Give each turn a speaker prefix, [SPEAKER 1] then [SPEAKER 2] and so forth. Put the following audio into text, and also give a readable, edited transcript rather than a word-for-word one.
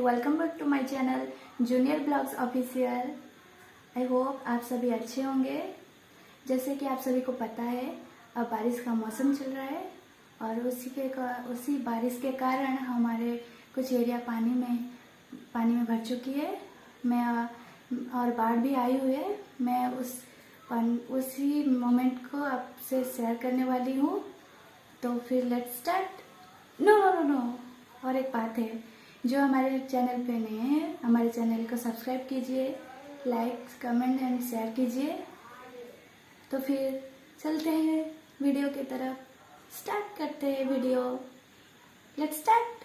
[SPEAKER 1] Welcome back to my channel junior blogs official. I hope आप सभी अच्छे होंगे। जैसे कि आप सभी को पता है, अब बारिश का मौसम चल रहा है और उसी बारिश के कारण हमारे कुछ एरिया पानी में भर चुकी है। और बाढ़ भी आई हुई है। मैं उसी मोमेंट को आपसे शेयर करने वाली हूँ। तो फिर लेट्स स्टार्ट। नो। और एक बात है, जो हमारे चैनल पे नए हैं, हमारे चैनल को सब्सक्राइब कीजिए, लाइक कमेंट एंड शेयर कीजिए। तो फिर चलते हैं वीडियो की तरफ, स्टार्ट करते हैं वीडियो। Let's start.